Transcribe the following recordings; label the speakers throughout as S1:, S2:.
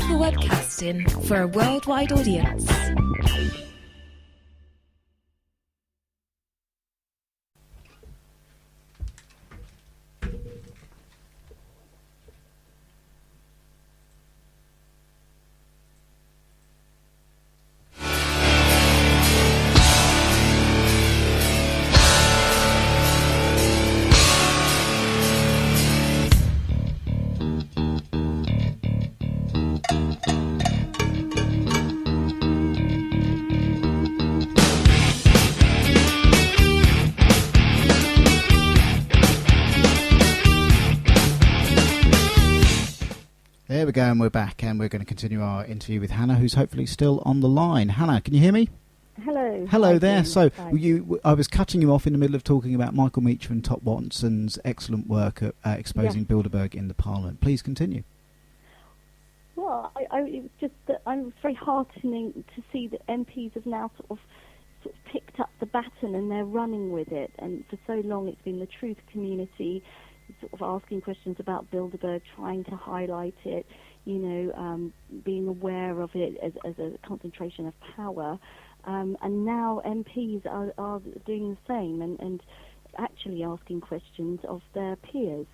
S1: local webcasting for a worldwide audience.
S2: There we go, and we're back, and we're going to continue our interview with Hannah, who's hopefully still on the line. Hannah, can you hear me?
S3: Hello.
S2: Hello there.
S3: Jim.
S2: So
S3: Hi.
S2: I was cutting you off in the middle of talking about Michael Meacher and Top Watson's excellent work at exposing Bilderberg in the Parliament. Please continue.
S3: Well, it was just that I was very heartening to see that MPs have now sort of picked up the baton and they're running with it. And for so long, it's been the truth community sort of asking questions about Bilderberg, trying to highlight it, being aware of it as a concentration of power. And now MPs are doing the same and actually asking questions of their peers.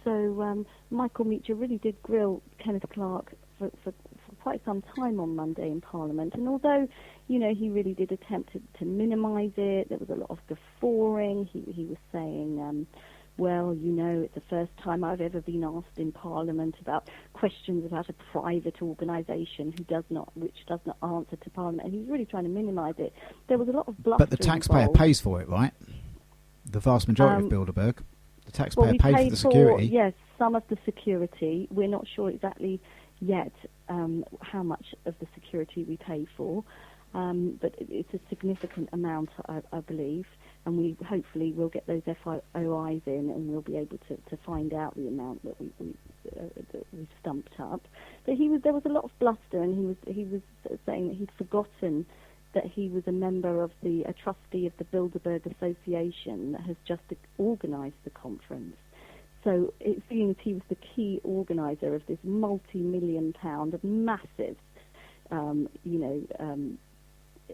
S3: So Michael Meacher really did grill Kenneth Clarke for quite some time on Monday in Parliament. And although, he really did attempt to minimise it, there was a lot of guffawing. He was saying, it's the first time I've ever been asked in Parliament about questions about a private organisation which does not answer to Parliament. And he was really trying to minimise it. There was a lot of bluff.
S2: But the taxpayer pays for it, right? The vast majority of Bilderberg. The taxpayer pays for the security.
S3: Yes, some of the security. We're not sure exactly yet how much of the security we pay for, but it's a significant amount, I believe. And we hopefully will get those FOIs in, and we'll be able to find out the amount that we've stumped up. But there was a lot of bluster, and he was saying that he'd forgotten that he was a trustee of the Bilderberg Association that has just organised the conference. So it seems he was the key organiser of this multi-million-pound, massive,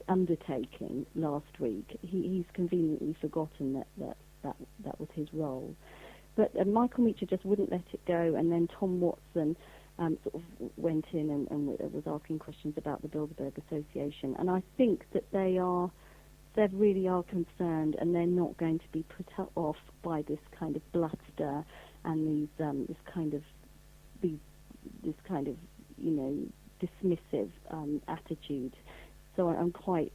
S3: undertaking last week. He's conveniently forgotten that was his role. But Michael Meacher just wouldn't let it go, and then Tom Watson sort of went in and was asking questions about the Bilderberg Association. And I think that they really are concerned, and they're not going to be put off by this kind of bluster and this kind of dismissive attitude. So I'm quite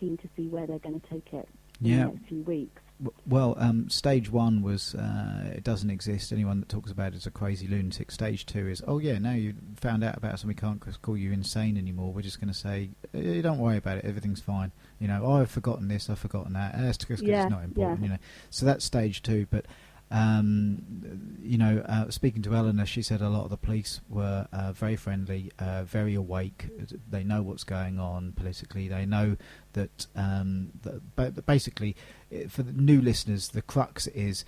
S3: keen to see where they're going to take it in the next few weeks.
S2: Well, stage one was it doesn't exist. Anyone that talks about it is a crazy lunatic. Stage two is, now you found out about us and we can't call you insane anymore. We're just going to say, don't worry about it, everything's fine. I've forgotten this, I've forgotten that. That's because it's not important. So that's stage two. But speaking to Eleanor, she said a lot of the police were very friendly, very awake. They know what's going on politically. They know that, but basically, for the new listeners, the crux is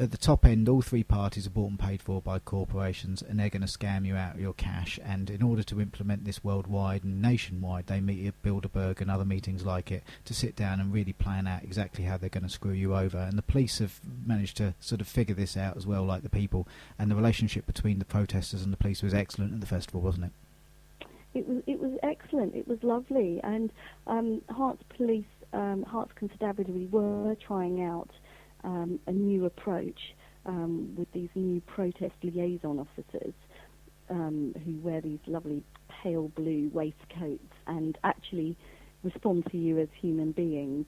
S2: at the top end, all three parties are bought and paid for by corporations, and they're going to scam you out of your cash. And in order to implement this worldwide and nationwide, they meet at Bilderberg and other meetings like it to sit down and really plan out exactly how they're going to screw you over. And the police have managed to sort of figure this out as well, like the people. And the relationship between the protesters and the police was excellent at the festival, wasn't it?
S3: It was excellent. It was lovely. And Hearts Constabulary were trying out a new approach with these new protest liaison officers who wear these lovely pale blue waistcoats and actually respond to you as human beings.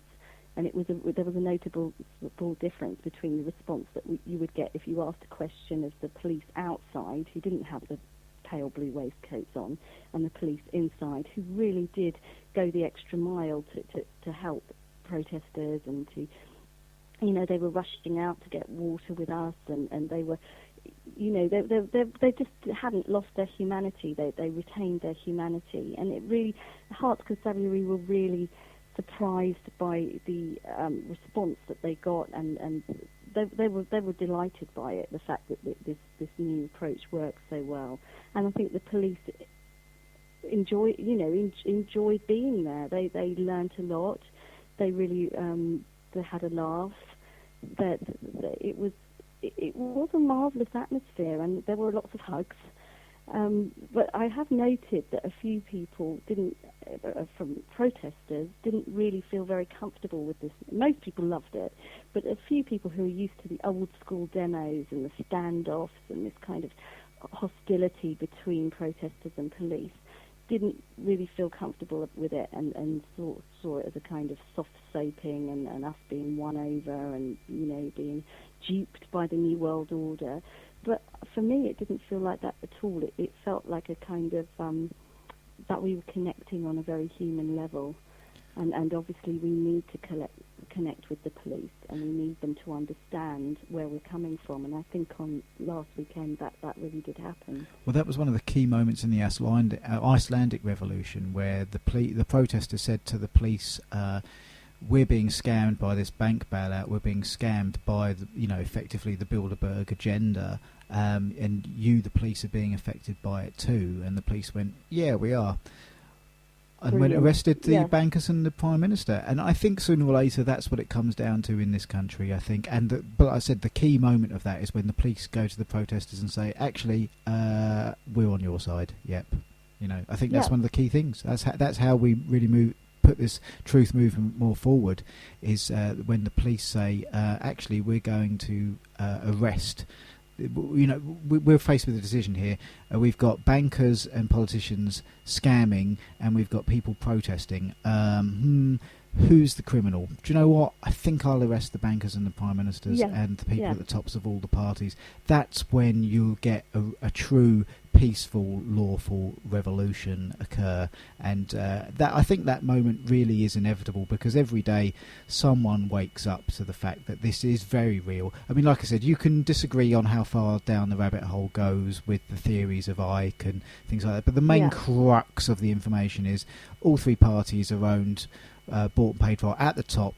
S3: And there was a notable difference between the response that you would get if you asked a question of the police outside, who didn't have the pale blue waistcoats on, and the police inside, who really did go the extra mile to help protesters, and to, they were rushing out to get water with us, and they were, they just hadn't lost their humanity. They retained their humanity, and it really, Hearts Constabulary were really surprised by the response that they got, and they were delighted by it, the fact that this new approach works so well. And I think the police enjoyed being there. They learnt a lot. They really they had a laugh. That it was a marvellous atmosphere, and there were lots of hugs. But I have noted that a few people from protesters, didn't really feel very comfortable with this. Most people loved it, but a few people who are used to the old school demos and the standoffs and this kind of hostility between protesters and police didn't really feel comfortable with it, and saw it as a kind of soft soaping and us being won over and being duped by the New World Order. But for me, it didn't feel like that at all. It felt like a kind of that we were connecting on a very human level, and obviously we need to connect with the police, and we need them to understand where we're coming from. And I think on last weekend that really did happen.
S2: Well, that was one of the key moments in the Icelandic revolution, where the protesters said to the police, we're being scammed by this bank bailout. We're being scammed by effectively the Bilderberg agenda, and you, the police, are being affected by it too. And the police went, yeah, we are, and went arrested the bankers and the Prime Minister. And I think sooner or later that's what it comes down to in this country, I think. But I said the key moment of that is when the police go to the protesters and say, actually, we're on your side. Yep. I think that's one of the key things. That's how we really put this truth movement more forward, is when the police say, actually, we're going to arrest. We're faced with a decision here. We've got bankers and politicians scamming, and we've got people protesting. Who's the criminal? Do you know what? I think I'll arrest the bankers and the prime ministers and the people at the tops of all the parties. That's when you'll get a true peaceful, lawful revolution occur. And I think that moment really is inevitable, because every day someone wakes up to the fact that this is very real. I mean, like I said, you can disagree on how far down the rabbit hole goes with the theories of Ike and things like that, but the main crux of the information is all three parties are owned, bought and paid for at the top,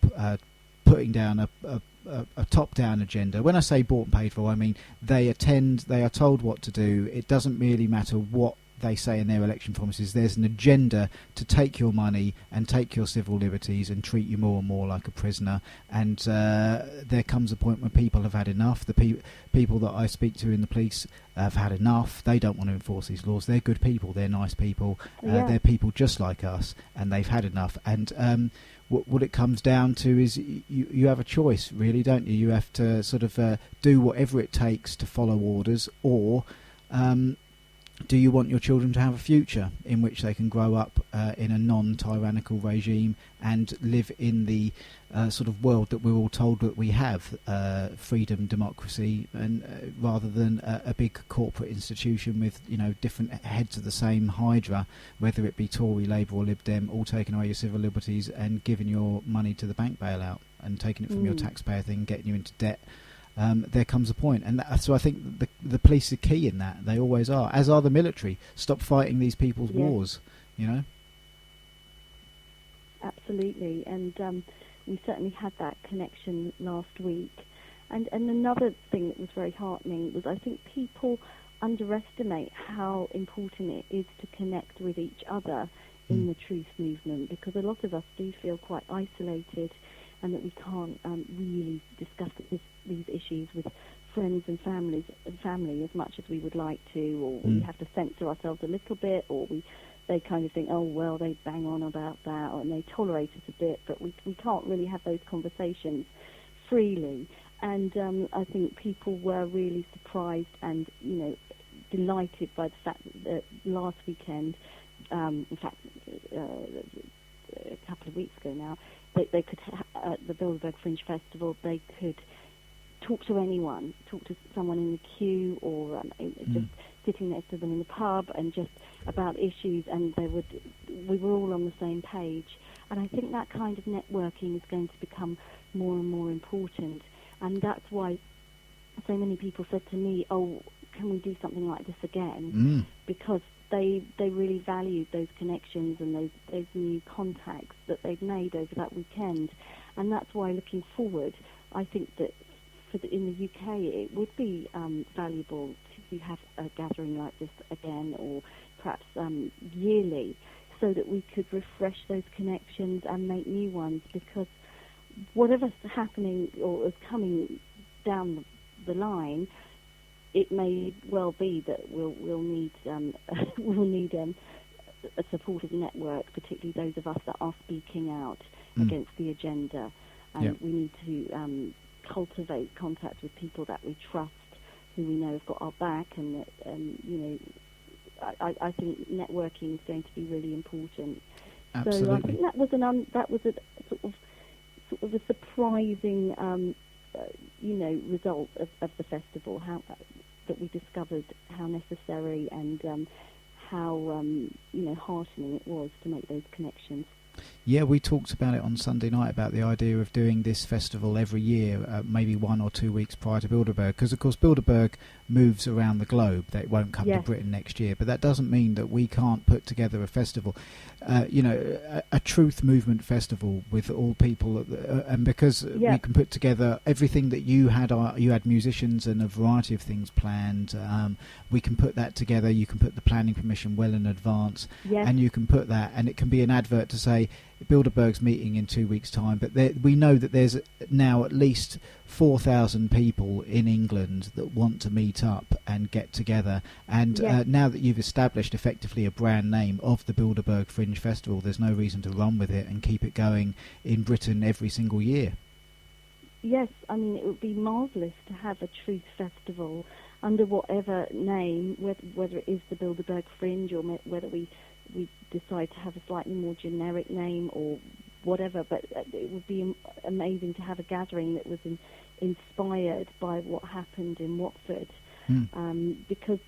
S2: putting down a top-down agenda. When I say bought and paid for, I mean they are told what to do. It doesn't really matter what they say in their election promises. There's an agenda to take your money and take your civil liberties and treat you more and more like a prisoner. And there comes a point when people have had enough. The people that I speak to in the police have had enough. They don't want to enforce these laws. They're good people. They're nice people. They're people just like us, and they've had enough. And what it comes down to is you have a choice, really, don't you? You have to sort of do whatever it takes to follow orders, or do you want your children to have a future in which they can grow up in a non-tyrannical regime and live in the sort of world that we're all told that we have, freedom, democracy, and rather than a big corporate institution with different heads of the same hydra, whether it be Tory, Labour or Lib Dem, all taking away your civil liberties and giving your money to the bank bailout and taking it from your taxpayer thing, getting you into debt. There comes a point, and so I think the police are key in that. They always are, as are the military. Stop fighting these people's wars,
S3: Absolutely, and we certainly had that connection last week. And another thing that was very heartening was I think people underestimate how important it is to connect with each other in the truth movement, because a lot of us do feel quite isolated, and that we can't really discuss these issues with friends and family as much as we would like to, or we have to censor ourselves a little bit, or they kind of think, oh well, they bang on about that, and they tolerate us a bit, but we can't really have those conversations freely. And I think people were really surprised and delighted by the fact that last weekend, in fact a couple of weeks ago now, they could, at the Bilderberg Fringe Festival, they could talk to anyone, talk to someone in the queue, or just sitting next to them in the pub, and just about issues, and we were all on the same page. And I think that kind of networking is going to become more and more important, and that's why so many people said to me, oh, can we do something like this again? Because they really valued those connections and those new contacts that they'd made over that weekend. And that's why, looking forward, I think that in the UK it would be valuable to have a gathering like this again, or perhaps yearly, so that we could refresh those connections and make new ones, because whatever's happening or is coming down the line, it may well be that we'll need a supportive network, particularly those of us that are speaking out against the agenda, and we need to cultivate contact with people that we trust, who we know have got our back, and that, I think networking is going to be really important.
S2: Absolutely.
S3: So I think that was a sort of a surprising result of the festival, how that we discovered how necessary and how heartening it was to make those connections.
S2: Yeah, we talked about it on Sunday night, about the idea of doing this festival every year, maybe 1 or 2 weeks prior to Bilderberg, because of course Bilderberg moves around the globe. That won't come to Britain next year, but that doesn't mean that we can't put together a festival, a truth movement festival with all people, and because we can put together everything that you had musicians and a variety of things planned. We can put that together. You can put the planning permission well in advance, and you can put that, and it can be an advert to say Bilderberg's meeting in 2 weeks' time, but we know that there's now at least 4,000 people in England that want to meet up and get together, and now that you've established effectively a brand name of the Bilderberg Fringe Festival, there's no reason to run with it and keep it going in Britain every single year. Yes,
S3: I mean, it would be marvellous to have a truth festival under whatever name, whether it is the Bilderberg Fringe or whether we decide to have a slightly more generic name or whatever, but it would be amazing to have a gathering that was inspired by what happened in Watford, because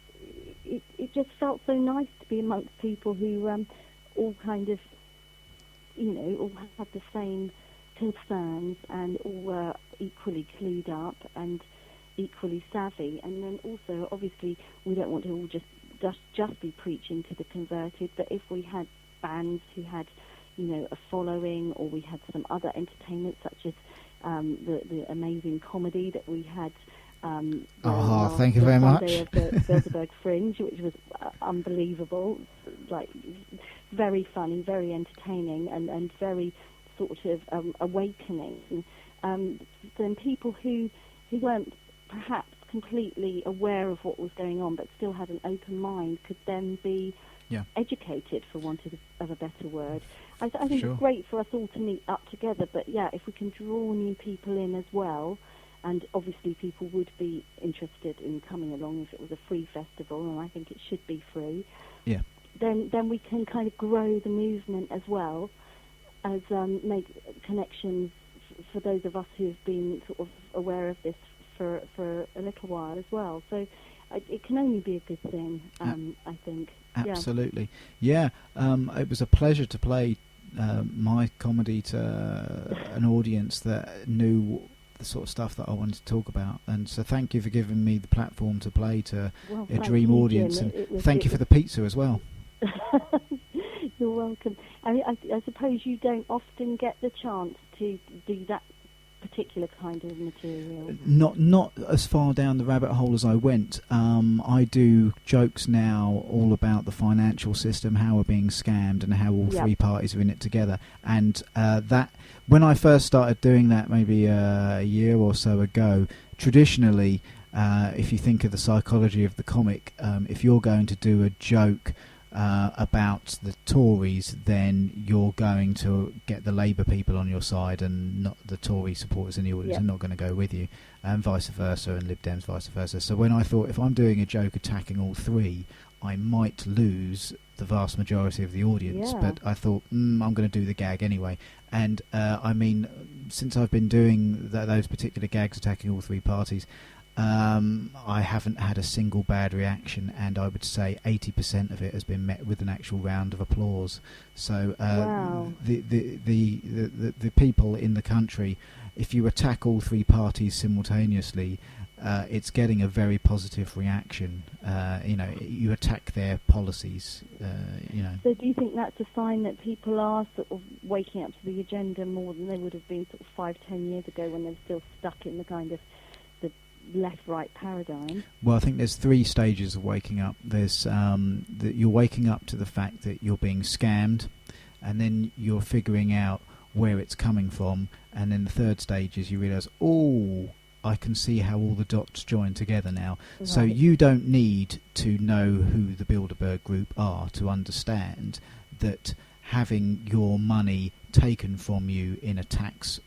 S3: it just felt so nice to be amongst people who all kind of, all had the same concerns and all were equally clued up and equally savvy. And then also, obviously, we don't want to all just be preaching to the converted, but if we had bands who had, a following, or we had some other entertainment such as the amazing comedy that we had.
S2: Thank you very much.
S3: Of the Bilderberg Fringe, which was unbelievable, like very funny, very entertaining, and very sort of awakening. Then people who weren't perhaps completely aware of what was going on but still had an open mind could then be educated, for want of a better word. I think it's great for us all to meet up together, but if we can draw new people in as well, and obviously people would be interested in coming along if it was a free festival, and I think it should be free, then we can kind of grow the movement as well as make connections for those of us who have been sort of aware of this for a little while as well. So it can only be a good thing, I think.
S2: Absolutely. It was a pleasure to play my comedy to an audience that knew the sort of stuff that I wanted to talk about, and so thank you for giving me the platform to play to a dream audience, and thank you for the pizza as well.
S3: You're welcome. I mean, I suppose you don't often get the chance to do that particular kind of material.
S2: Not as far down the rabbit hole as I went. I do jokes now all about the financial system, how we're being scammed, and how all three parties are in it together. And that, when I first started doing that, maybe a year or so ago, traditionally, if you think of the psychology of the comic, if you're going to do a joke about the Tories, then you're going to get the Labour people on your side, and not the Tory supporters in the audience are not going to go with you, and vice versa, and Lib Dems vice versa. So when I thought, if I'm doing a joke attacking all three, I might lose the vast majority of the audience, but I thought, I'm going to do the gag anyway. And I mean, since I've been doing those particular gags attacking all three parties, I haven't had a single bad reaction, and I would say 80% of it has been met with an actual round of applause. So the people in the country, if you attack all three parties simultaneously, it's getting a very positive reaction. You attack their policies.
S3: So do you think that's a sign that people are sort of waking up to the agenda more than they would have been sort of 5-10 years ago, when they were still stuck in the kind of left-right paradigm.
S2: Well, I think there's 3 stages of waking up. There's that you're waking up to the fact that you're being scammed, and then you're figuring out where it's coming from, and then the 3rd stage is you realise, oh, I can see how all the dots join together now. Right. So you don't need to know who the Bilderberg Group are to understand that having your money taken from you in a tax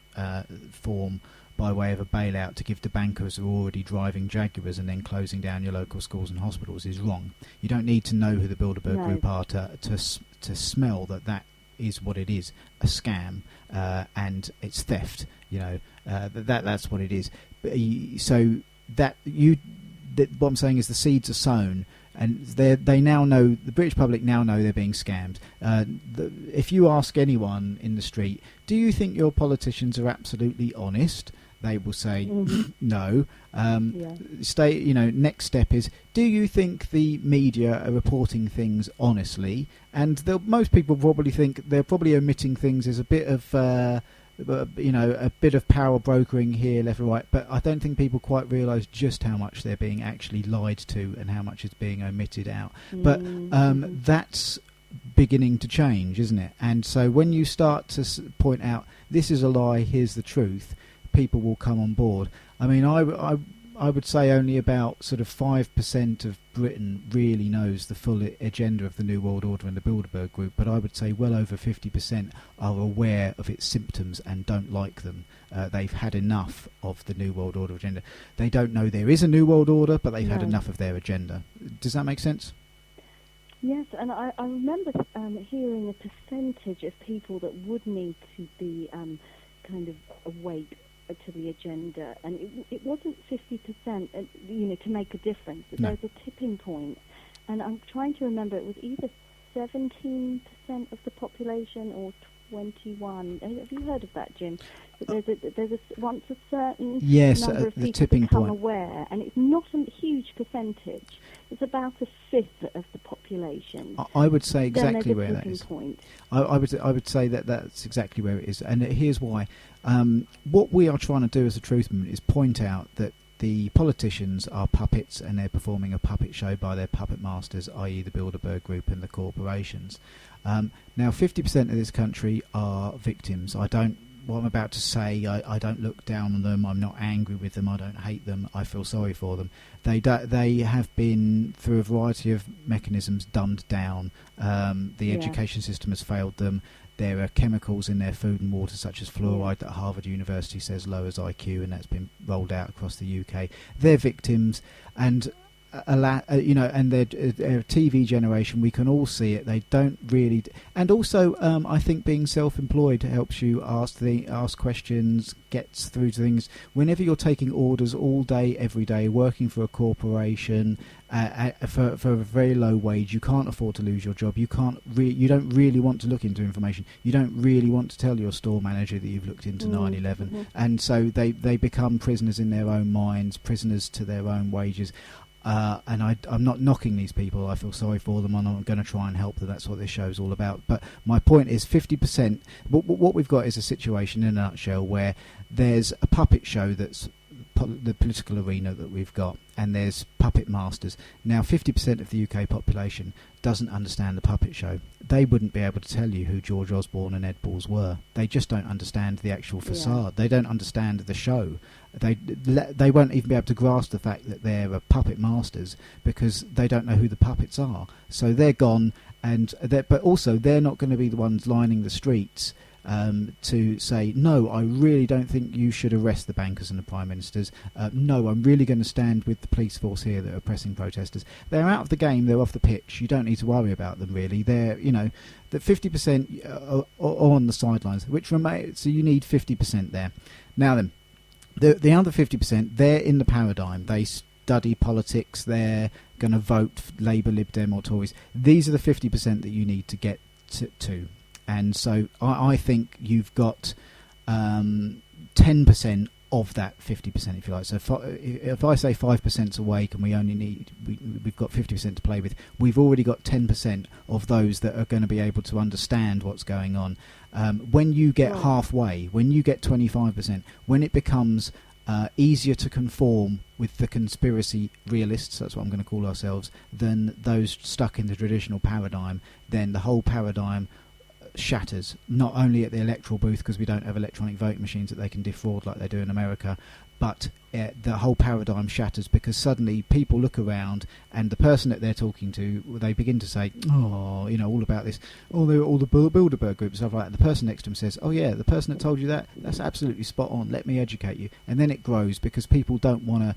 S2: form by way of a bailout to give to bankers who are already driving Jaguars and then closing down your local schools and hospitals is wrong. You don't need to know who the Bilderberg Group are to smell that is what it is, a scam, and it's theft. That's what it is. So what I'm saying is the seeds are sown, and they now know, the British public now know they're being scammed. If you ask anyone in the street, do you think your politicians are absolutely honest? They will say no. Next step is, do you think the media are reporting things honestly? And most people probably think they're probably omitting things as a bit of a bit of power brokering here, left and right, but I don't think people quite realise just how much they're being actually lied to and how much is being omitted out. But that's beginning to change, isn't it? And so when you start to point out, this is a lie, here's the truth, people will come on board. I mean, I would say only about sort of 5% of Britain really knows the full agenda of the New World Order and the Bilderberg Group, but I would say well over 50% are aware of its symptoms and don't like them. They've had enough of the New World Order agenda. They don't know there is a New World Order, but they've had enough of their agenda. Does that make sense?
S3: Yes, and I remember hearing a percentage of people that would need to be kind of awake to the agenda, and it wasn't 50%, to make a difference. No. There's a tipping point, and I'm trying to remember, it was either 17% of the population or 21. Have you heard of that, Jim? Once a certain number of people become aware, and it's not a huge percentage. It's about a fifth of the population.
S2: I would say exactly where that is. Point. I would say that's exactly where it is, and here's why. What we are trying to do as a truth movement is point out that the politicians are puppets, and they're performing a puppet show by their puppet masters, i.e. the Bilderberg Group and the corporations. Now, 50% of this country are victims. What I'm about to say, I don't look down on them. I'm not angry with them. I don't hate them. I feel sorry for them. They have been, through a variety of mechanisms, dumbed down. The education system has failed them. There are chemicals in their food and water, such as fluoride, that Harvard University says lowers IQ, and that's been rolled out across the UK. They're victims, and and their TV generation, we can all see it. They don't really, and also I think being self-employed helps you ask questions, gets through to things. Whenever you're taking orders all day, every day, working for a corporation for a very low wage, you can't afford to lose your job. You don't really want to look into information. You don't really want to tell your store manager that you've looked into 9/11, and so they become prisoners in their own minds, prisoners to their own wages. And I'm not knocking these people. I feel sorry for them, and I'm going to try and help them. That's what this show's all about. But my point is 50%. What we've got is a situation, in a nutshell, where there's a puppet show that's the political arena that we've got, and there's puppet masters. Now, 50% of the UK population doesn't understand the puppet show. They wouldn't be able to tell you who George Osborne and Ed Balls were. They just don't understand the actual facade. They don't understand the show. They won't even be able to grasp the fact that they're puppet masters, because they don't know who the puppets are. So they're gone, but also they're not going to be the ones lining the streets to say, no, I really don't think you should arrest the bankers and the prime ministers. No, I'm really going to stand with the police force here that are oppressing protesters. They're out of the game. They're off the pitch. You don't need to worry about them, really. They're, that 50% are on the sidelines, which remains. So you need 50% there. Now then, the other 50%, they're in the paradigm. They study politics. They're going to vote Labour, Lib Dem or Tories. These are the 50% that you need to get to. And so I think you've got 10% of that 50%, if you like. So if I say 5%'s awake and we've got 50% to play with, we've already got 10% of those that are going to be able to understand what's going on. When you get halfway, when you get 25%, when it becomes easier to conform with the conspiracy realists, that's what I'm going to call ourselves, than those stuck in the traditional paradigm, then the whole paradigm shatters, not only at the electoral booth because we don't have electronic voting machines that they can defraud like they do in America, but the whole paradigm shatters because suddenly people look around and the person that they're talking to, they begin to say, oh, you know, all about this, all the Bilderberg group and stuff like that. The person next to him says, oh yeah, the person that told you that, that's absolutely spot on, let me educate you. And then it grows because people don't want to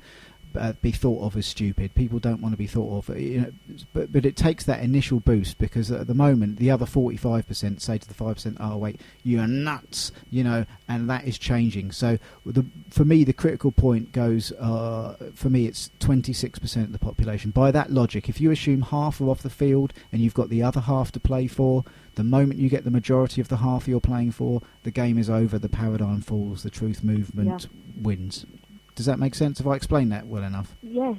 S2: be thought of as stupid. People don't want to be thought of, you know, but it takes that initial boost because at the moment the other 45% say to the 5%, oh wait, you're nuts, you know, and that is changing. So for me the critical point goes, for me it's 26% of the population. By that logic, if you assume half are off the field and you've got the other half to play for, the moment you get the majority of the half you're playing for, the game is over, the paradigm falls, the truth movement wins. Does that make sense? Have I explained that well enough?
S3: Yes,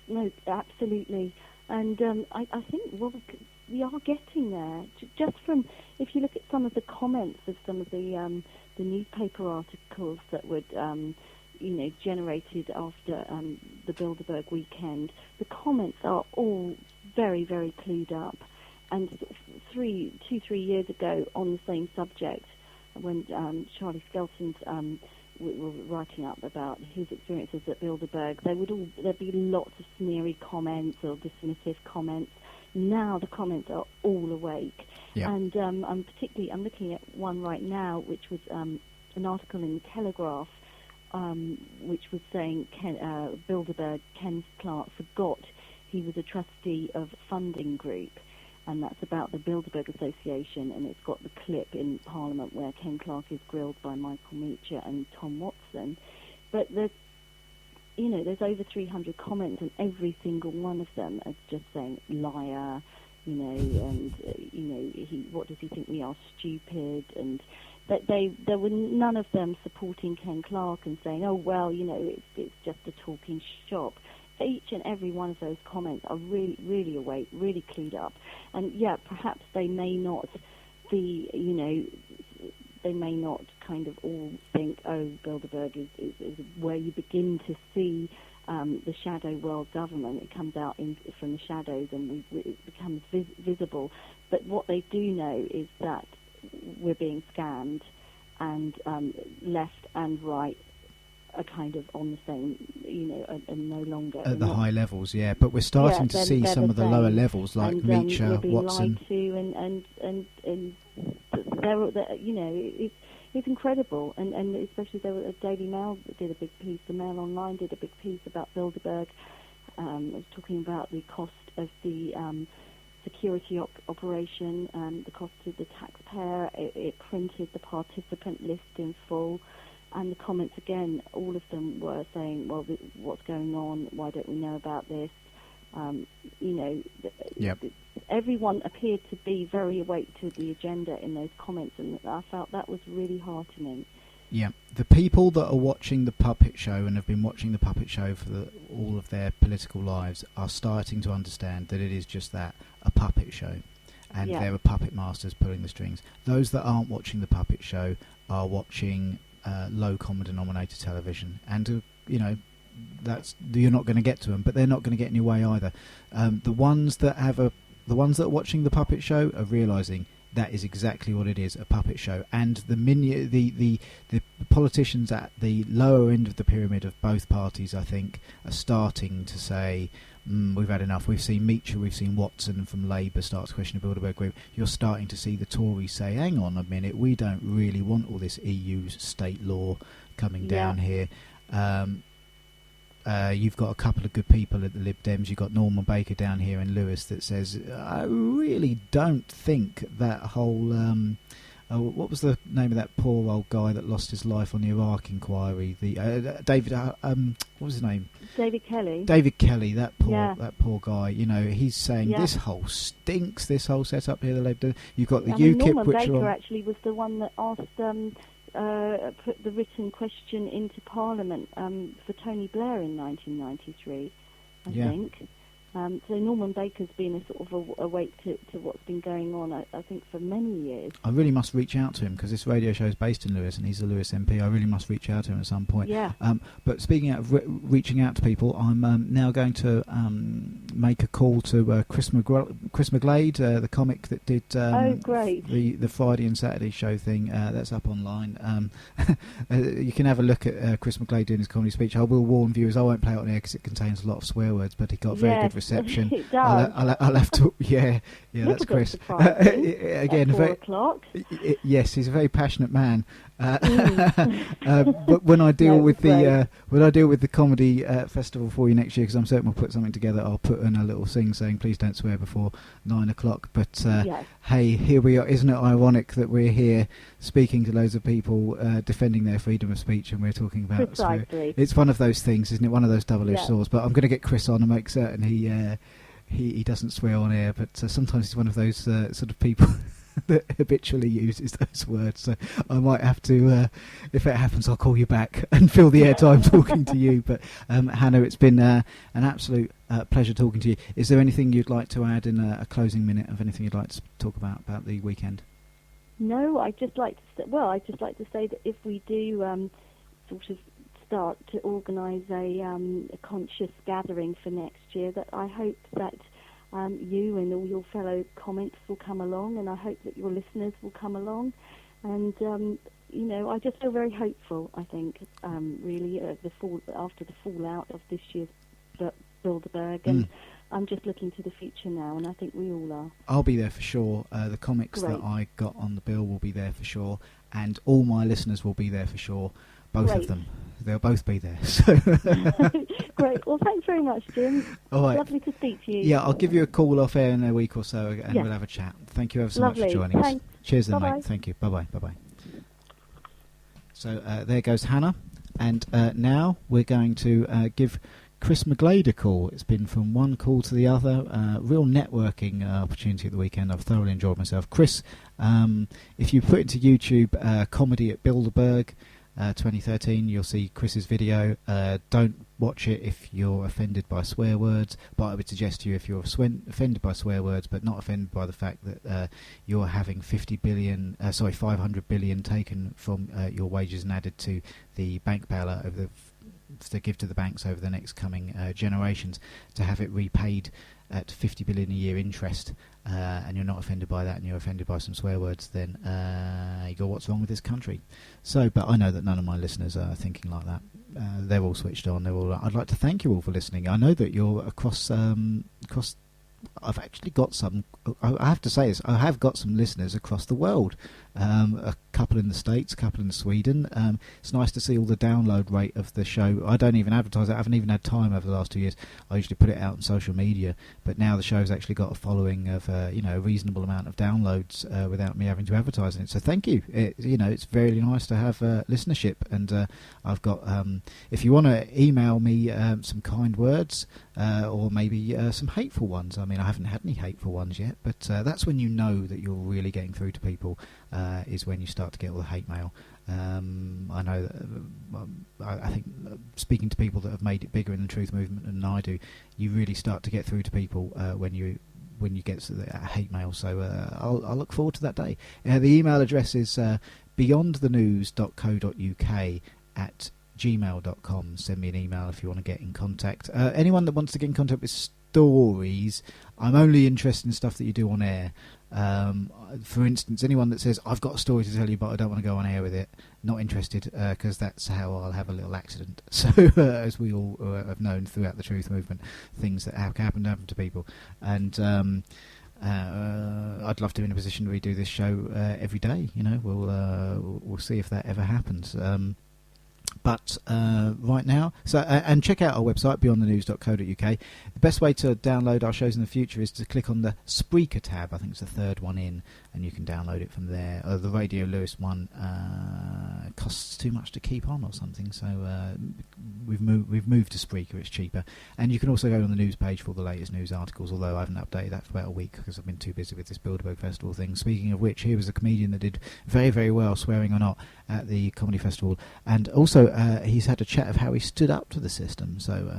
S3: no, absolutely. And I think, well, we are getting there. Just from, if you look at some of the comments of some of the newspaper articles that would, generated after the Bilderberg weekend, the comments are all very, very clued up. And 3 years ago on the same subject, when Charlie Skelton's were writing up about his experiences at Bilderberg, there'd be lots of sneery comments or dismissive comments. Now the comments are all awake. Yeah. And I'm looking at one right now, which was an article in the Telegraph, which was saying Bilderberg, Ken Clark, forgot he was a trustee of funding group. And that's about the Bilderberg Association, and it's got the clip in Parliament where Ken Clark is grilled by Michael Meacher and Tom Watson. But there's over 300 comments, and every single one of them is just saying liar, what does he think we are, stupid, and that there were none of them supporting Ken Clark and saying, oh well, it's just a talking shop. Each and every one of those comments are really, really awake, really clued up. And yeah, perhaps they may not be, they may not kind of all think, oh, Bilderberg is where you begin to see the shadow world government. It comes out from the shadows and it becomes visible. But what they do know is that we're being scammed, and left and right are kind of on the same, and no longer
S2: at the high levels, yeah. But we're starting to see some of the lower levels, like Meacher, Watson.
S3: Lied to, and it's incredible, and especially there was a Daily Mail that did a big piece. The Mail Online did a big piece about Bilderberg. It was talking about the cost of the security operation, the cost to the taxpayer. It printed the participant list in full. And the comments, again, all of them were saying, well, what's going on? Why don't we know about this? Everyone appeared to be very awake to the agenda in those comments, and I felt that was really heartening.
S2: Yeah, the people that are watching the puppet show and have been watching the puppet show for all of their political lives are starting to understand that it is just that, a puppet show. And there are puppet masters pulling the strings. Those that aren't watching the puppet show are watching low common denominator television, and that's, you're not going to get to them, but they're not going to get in your way either. The ones that are watching the puppet show are realising that is exactly what it is, a puppet show. And the politicians at the lower end of the pyramid of both parties, I think, are starting to say, we've had enough. We've seen Meacher, we've seen Watson from Labour start to question the Bilderberg group. You're starting to see the Tories say, hang on a minute, we don't really want all this EU state law coming down here. You've got a couple of good people at the Lib Dems. You've got Norman Baker down here in Lewis that says, I really don't think that whole... what was the name of that poor old guy that lost his life on the Iraq inquiry? The David... what was his name?
S3: David Kelly.
S2: David Kelly, that poor guy. He's saying this whole stinks. This whole setup here. You've got the UKIP,
S3: Norman
S2: which
S3: Baker actually was the one that asked, put the written question into Parliament for Tony Blair in 1993, I think. So Norman Baker's been a sort of awake to what's been going on, I think, for many years.
S2: I really must reach out to him, because this radio show is based in Lewes and he's a Lewes MP. I really must reach out to him at some point.
S3: Yeah.
S2: But speaking of reaching out to people, I'm now going to make a call to Chris McGlade, the comic that did
S3: great.
S2: the Friday and Saturday show thing. That's up online. You can have a look at Chris McGlade doing his comedy speech. I will warn viewers, I won't play it on air because it contains a lot of swear words, but he got very good reception.
S3: It does.
S2: I'll have to. Yeah, that's Chris. Again,
S3: 4 o'clock.
S2: Yes, he's a very passionate man. But when I deal with the comedy festival for you next year, because I'm certain we'll put something together, I'll put in a little thing saying please don't swear before 9 o'clock. But hey, here we are. Isn't it ironic that we're here speaking to loads of people defending their freedom of speech, and we're talking about swear? It's one of those things, isn't it? One of those double-edged swords. But I'm going to get Chris on and make certain he doesn't swear on air. But sometimes he's one of those sort of people that habitually uses those words, so I might have to, if it happens, I'll call you back and fill the airtime talking to you. But Hannah, it's been an absolute pleasure talking to you. Is there anything you'd like to add in a closing minute of anything you'd like to talk about the weekend?
S3: No, I'd just like to say that if we do sort of start to organise a conscious gathering for next year, that I hope that you and all your fellow comments will come along, and I hope that your listeners will come along. And I just feel very hopeful. I think really after the fallout of this year's Bilderberg, and I'm just looking to the future now, and I think we all are.
S2: I'll be there for sure. The comics that I got on the bill will be there for sure, and all my listeners will be there for sure. Both of them. They'll both be there. So
S3: great. Well, thanks very much, Jim.
S2: All right.
S3: Lovely to speak to you.
S2: Yeah, I'll give you a call off air in a week or so, and we'll have a chat. Thank you ever so much for joining us. Cheers then, mate. Thank you. Bye-bye. Bye-bye. So there goes Hannah. And now we're going to give Chris McGlade a call. It's been from one call to the other. Real networking opportunity at the weekend. I've thoroughly enjoyed myself. Chris, if you put into YouTube comedy at Bilderberg 2013, you'll see Chris's video. Don't watch it if you're offended by swear words, but I would suggest to you, if you're offended by swear words but not offended by the fact that you're having 500 billion taken from your wages and added to the bank bailout to give to the banks over the next coming generations, to have it repaid at 50 billion a year interest, and you're not offended by that, and you're offended by some swear words, then you go, what's wrong with this country? So, but I know that none of my listeners are thinking like that. They're all switched on. I'd like to thank you all for listening. I know that you're across I've actually got some. I have to say this. I have got some listeners across the world. A couple in the States, a couple in Sweden. It's nice to see all the download rate of the show. I don't even advertise it. I haven't even had time over the last 2 years. I usually put it out on social media, but now the show's actually got a following of a reasonable amount of downloads without me having to advertise it. So thank you. It's very nice to have listenership, and I've got. If you want to email me some kind words or maybe some hateful ones. I mean, I haven't had any hateful ones yet, but that's when you know that you're really getting through to people. Is when you start to get all the hate mail. I know that I think speaking to people that have made it bigger in the truth movement than I do, you really start to get through to people when you get to the hate mail. So I'll look forward to that day. The email address is beyondthenews.co.uk at gmail.com. Send me an email if you want to get in contact. Anyone that wants to get in contact with stories, I'm only interested in stuff that you do on air. For instance, anyone that says, I've got a story to tell you but I don't want to go on air with it, not interested, because that's how I'll have a little accident. So as we all have known throughout the truth movement, things that have happened to people. And I'd love to be in a position to redo this show every day. We'll see if that ever happens. But right now, and check out our website, beyondthenews.co.uk. The best way to download our shows in the future is to click on the Spreaker tab. I think it's the third one in, and you can download it from there. The Radio Lewis one costs too much to keep on or something, so we've moved to Spreaker. It's cheaper, and you can also go on the news page for all the latest news articles. Although I haven't updated that for about a week because I've been too busy with this Bilderberg Festival thing. Speaking of which, here was a comedian that did very, very well, swearing or not, at the comedy festival, and also he's had a chat of how he stood up to the system. So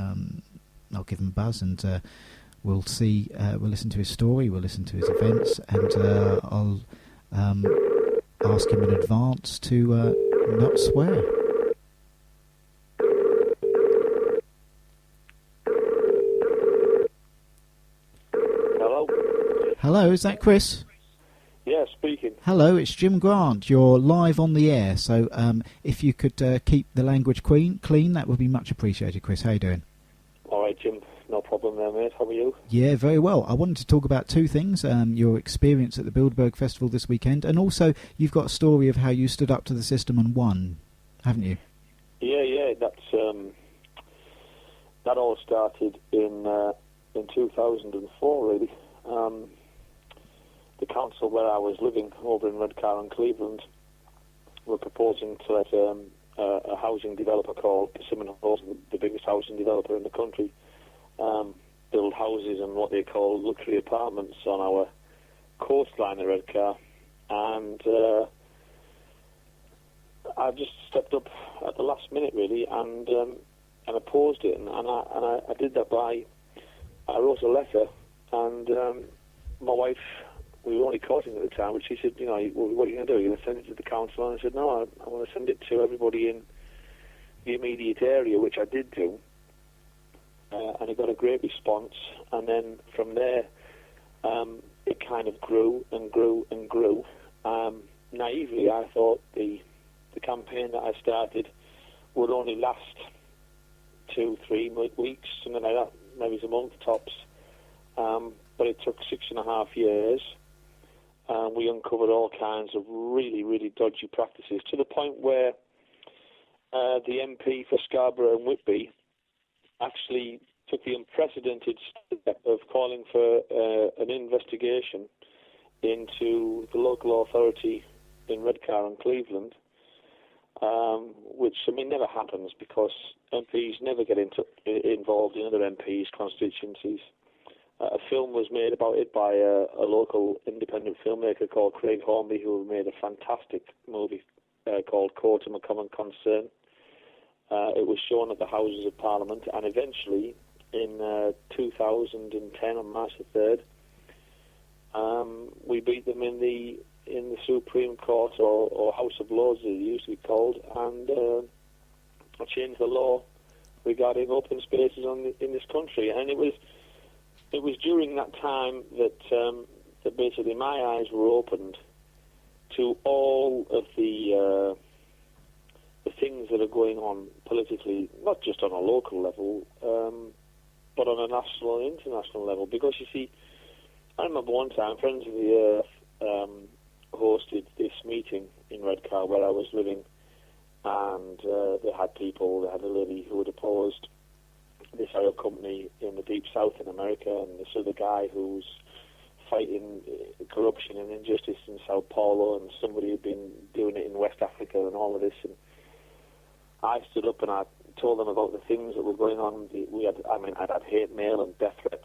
S2: I'll give him a buzz and we'll see. We'll listen to his story. We'll listen to his events, and I'll ask him in advance to not swear. Hello, is that Chris?
S4: Yeah, speaking.
S2: Hello, it's Jim Grant. You're live on the air, so if you could keep the language clean, that would be much appreciated, Chris. How you doing?
S4: All right, Jim. No problem there, mate. How are you?
S2: Yeah, very well. I wanted to talk about two things, your experience at the Bilderberg Festival this weekend, and also you've got a story of how you stood up to the system and won, haven't you?
S4: Yeah, that all started in 2004, really. The council where I was living over in Redcar and Cleveland were proposing to let a housing developer called Persimmon Halls, the biggest housing developer in the country, build houses and what they call luxury apartments on our coastline of Redcar. And I just stepped up at the last minute, really, and opposed it. And I did that by, I wrote a letter, and my wife, we were only courting at the time, but she said, what are you going to do? Are you going to send it to the council? And I said, no, I want to send it to everybody in the immediate area, which I did do. And it got a great response. And then from there, it kind of grew and grew and grew. Naively, I thought the campaign that I started would only last 2-3 weeks, something like that, maybe a month tops. But it took 6.5 years. We uncovered all kinds of really, really dodgy practices, to the point where the MP for Scarborough and Whitby actually took the unprecedented step of calling for an investigation into the local authority in Redcar and Cleveland, which, never happens because MPs never get involved in other MPs' constituencies. A film was made about it by a local independent filmmaker called Craig Hornby, who made a fantastic movie called Court of a Common Concern. It was shown at the Houses of Parliament, and eventually, in 2010, on March the 3rd, we beat them in the Supreme Court, or House of Lords, as it used to be called, and changed the law regarding open spaces in this country. And it was during that time that basically my eyes were opened to all of the things that are going on politically, not just on a local level, but on a national and international level. Because you see, I remember one time Friends of the Earth hosted this meeting in Redcar where I was living, and they had a lady who had opposed this oil company in the deep south in America, and this other guy who's fighting corruption and injustice in Sao Paulo, and somebody who'd been doing it in West Africa and all of this. And I stood up and I told them about the things that were going on. I'd had hate mail and death threats.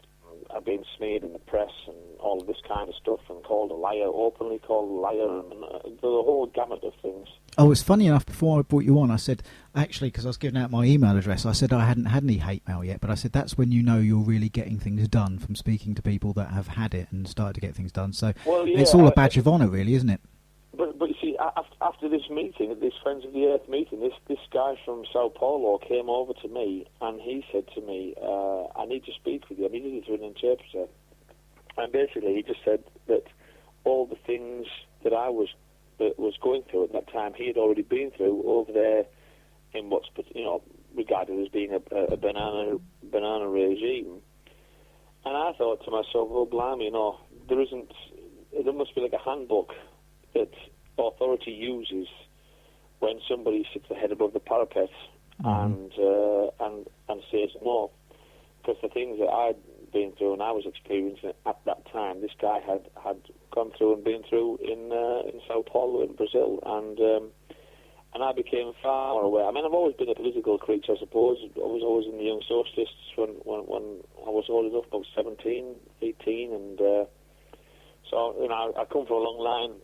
S4: I'd been smeared in the press and all of this kind of stuff, and called a liar, openly called a liar, and the whole gamut of things.
S2: Oh, it's funny enough, before I brought you on, I said, actually, because I was giving out my email address, I said I hadn't had any hate mail yet, but I said that's when you know you're really getting things done, from speaking to people that have had it and started to get things done. So it's all a badge of honour, really, isn't it?
S4: But you see, after this meeting, this Friends of the Earth meeting, this guy from Sao Paulo came over to me, and he said to me, I need to speak with you. I needed you through an interpreter. And basically he just said that all the things that I was going through at that time, he had already been through over there in what's regarded as being a banana regime. And I thought to myself, well, blimey, there must be like a handbook that authority uses when somebody sits their head above the parapet and says no. Because the things that I'd been through and I was experiencing at that time, this guy had gone through and been through in Sao Paulo in Brazil, and I became far more aware. I mean, I've always been a political creature, I suppose. I was always in the Young Socialists when I was old enough, about 17, 18, and so I come from a long line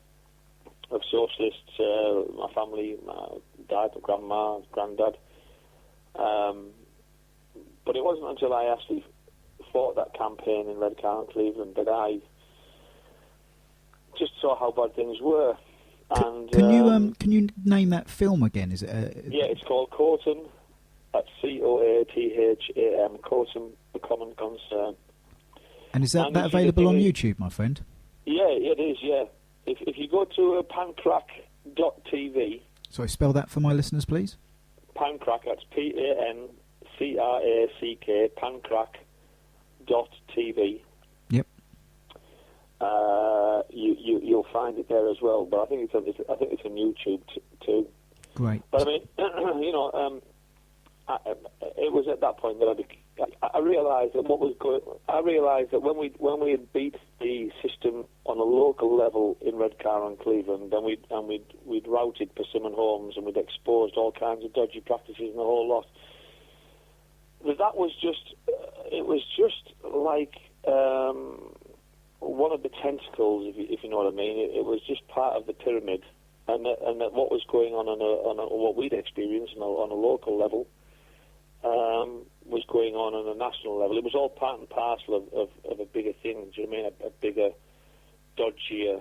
S4: of socialists. My family, my dad, my grandma, granddad. But it wasn't until I actually fought that campaign in Redcar and Cleveland that I just saw how bad things were. And
S2: can you name that film again? Is it?
S4: Yeah, it's called Coatham. That's Coatham. Coatham, the Common Concern.
S2: And is that available on YouTube, my friend?
S4: Yeah, it is. Yeah, if you go to pancrack.tv.
S2: Sorry, spell that for my listeners, please.
S4: Pancrack. That's PANCRACK. Pancrack.tv.
S2: Yep.
S4: You'll find it there as well. But I think it's on YouTube too.
S2: Great.
S4: But I mean, it was at that point that I realised that what was going. I realised that when we had beat the system on a local level in Redcar and Cleveland, then we'd routed Persimmon Homes and we'd exposed all kinds of dodgy practices and the whole lot. That was just. It was just like one of the tentacles, if you know what I mean. It was just part of the pyramid, and that what was going on what we'd experienced on a local level. Was going on a national level. It was all part and parcel of a bigger thing. Do you know what I mean? A bigger, dodgier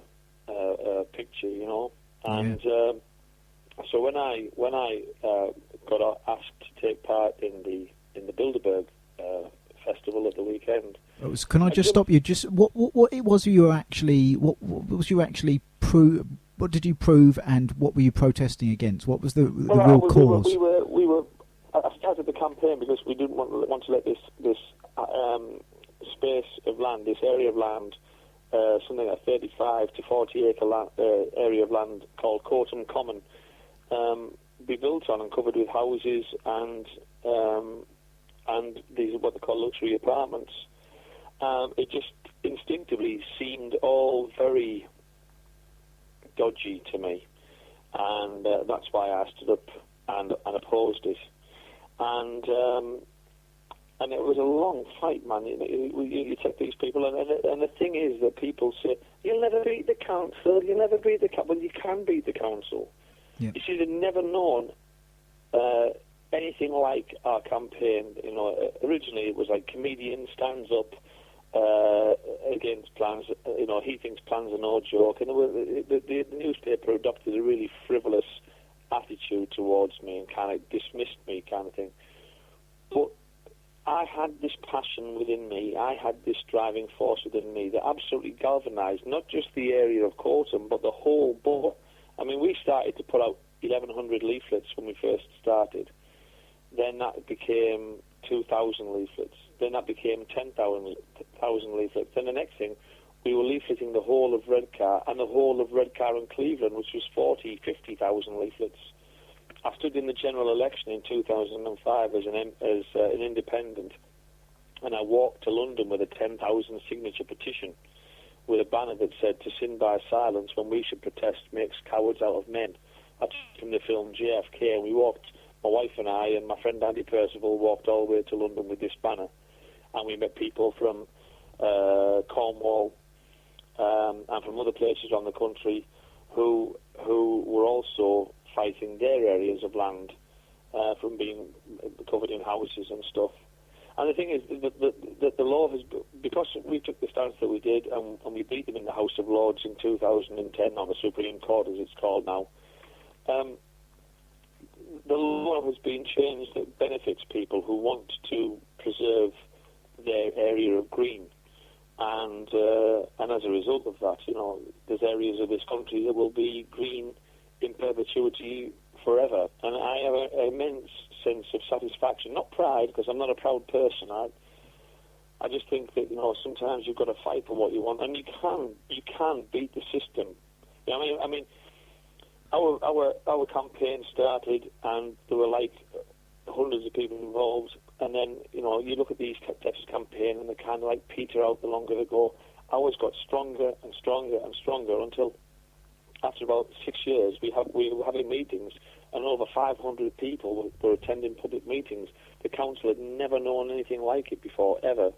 S4: picture, you know. And so when I got asked to take part in the Bilderberg festival at the weekend.
S2: Can I just stop you? Just what was you actually what did you prove, and what were you protesting against? What was the real cause?
S4: I started the campaign because we didn't want to let this space of land, this area of land, something like 35 to 40 acre area of land called Coatham Common, be built on and covered with houses and these are what they call luxury apartments. It just instinctively seemed all very dodgy to me, and that's why I stood up and opposed it. And it was a long fight, man. You take these people, and the thing is that people say, you'll never beat the council, you'll never beat the council. Well, you can beat the council.
S2: Yep.
S4: You see, they've never known anything like our campaign. You know, originally it was like comedian stands up against plans. You know, he thinks plans are no joke, and the newspaper adopted a really frivolous attitude towards me and kind of dismissed me, kind of thing. But I had this passion within me, I had this driving force within me that absolutely galvanised not just the area of Coatham, but the whole borough. I mean, we started to put out 1,100 leaflets when we first started. Then that became 2,000 leaflets. Then that became 10,000 leaflets. Then the next thing, we were leafleting the whole of Redcar and the whole of Redcar and Cleveland, which was 50,000 leaflets. I stood in the general election in 2005 as an independent, and I walked to London with a 10,000 signature petition with a banner that said, "To sin by silence when we should protest makes cowards out of men." That's from the film JFK, and we walked, my wife and I and my friend Andy Percival walked all the way to London with this banner, and we met people from Cornwall, and from other places around the country who were also fighting their areas of land from being covered in houses and stuff. And the thing is that the law has, because we took the stance that we did, and we beat them in the House of Lords in 2010, or the Supreme Court as it's called now, the law has been changed that benefits people who want to preserve their area of green. And as a result of that, you know, there's areas of this country that will be green in perpetuity forever. And I have an immense sense of satisfaction, not pride, because I'm not a proud person. I just think that, you know, sometimes you've got to fight for what you want, and you can beat the system. You know, I mean, our campaign started, and there were like hundreds of people involved. And then, you know, you look at these types of campaign, and they kind of like peter out the longer they go. Ours got stronger and stronger and stronger until, after about 6 years, we were having meetings, and over 500 people were attending public meetings. The council had never known anything like it before, ever.